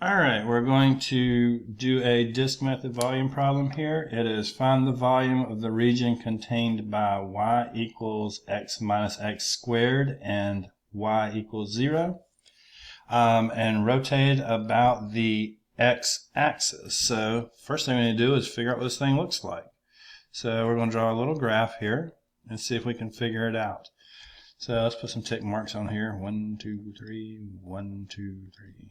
Alright, we're going to do a disk method volume problem here. It is find the volume of the region contained by y equals x minus x squared and y equals 0, and rotate about the x-axis. So first thing we need to do is figure out what this thing looks like. So we're going to draw a little graph here and see if we can figure it out. So let's put some tick marks on here. 1, 2, 3, 1, 2, 3.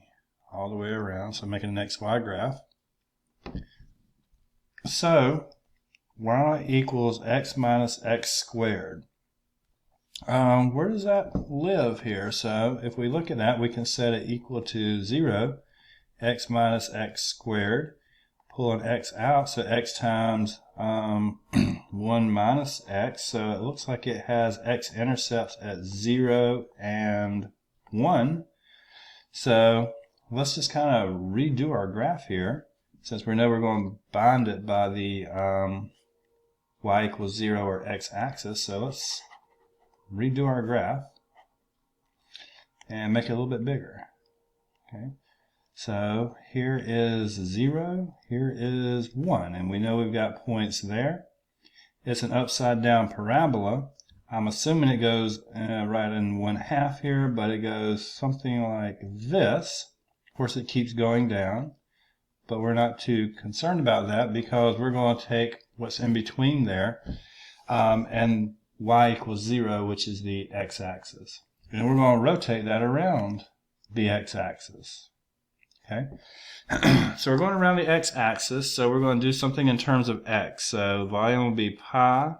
All the way around, so making an XY graph. So y equals x minus x squared. Where does that live here? So if we look at that, we can set it equal to 0, x minus x squared. Pull an x out, so x times 1 minus x. So it looks like it has x-intercepts at 0 and 1. So let's just kind of redo our graph here, since we know we're going to bind it by the y equals 0 or x-axis. So let's redo our graph and make it a little bit bigger. Okay, so here is 0, here is 1, and we know we've got points there. It's an upside down parabola. I'm assuming it goes right in 1/2 here, but it goes something like this. Of course, it keeps going down, but we're not too concerned about that because we're going to take what's in between there and y equals 0, which is the x-axis. And we're going to rotate that around the x-axis. Okay, so we're going around the x-axis, so we're going to do something in terms of x. So volume will be pi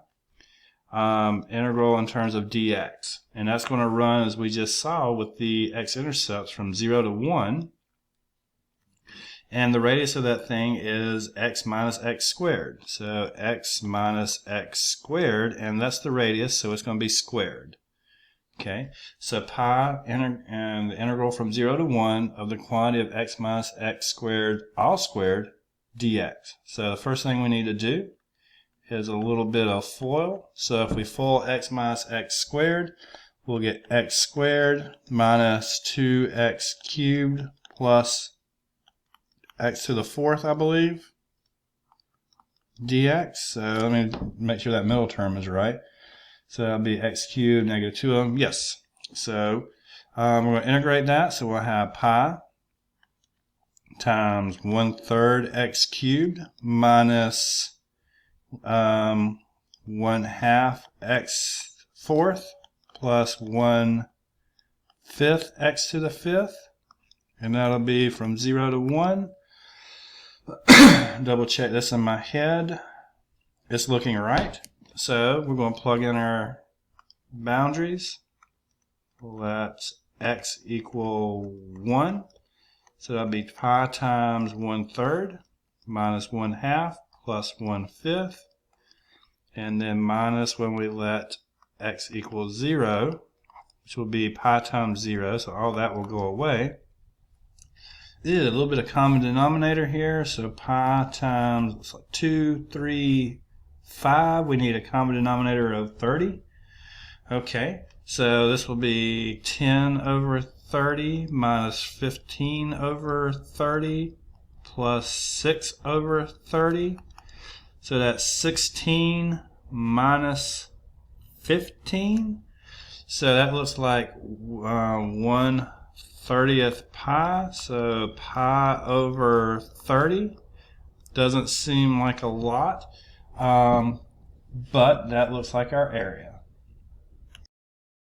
integral in terms of dx. And that's going to run, as we just saw, with the x-intercepts from 0 to 1. And the radius of that thing is x minus x squared. So x minus x squared, and that's the radius, so it's going to be squared. Okay, so pi and the integral from 0 to 1 of the quantity of x minus x squared, all squared, dx. So the first thing we need to do is a little bit of FOIL. So if we FOIL x minus x squared, we'll get x squared minus 2x cubed plus x to the 4th, I believe, dx. So let me make sure that middle term is right. So that'll be x cubed negative 2 of them. Yes. So we're going to integrate that. So we'll have pi times 1/3 x cubed minus 1/2 x 4th plus 1/5 x to the 5th. And that'll be from 0 to 1. Double check this in my head. It's looking right. So we're going to plug in our boundaries. Let x equal 1. So that'll be pi times 1/3 minus 1/2 plus 1/5. And then minus when we let x equal 0, which will be pi times 0. So all that will go away. A little bit of common denominator here, so pi times looks like 2, 3, 5. We need a common denominator of 30. Okay, so this will be 10 over 30 minus 15 over 30 plus 6 over 30. So that's 16 minus 15. So that looks like 1/30th pi, so pi over 30 doesn't seem like a lot, but that looks like our area.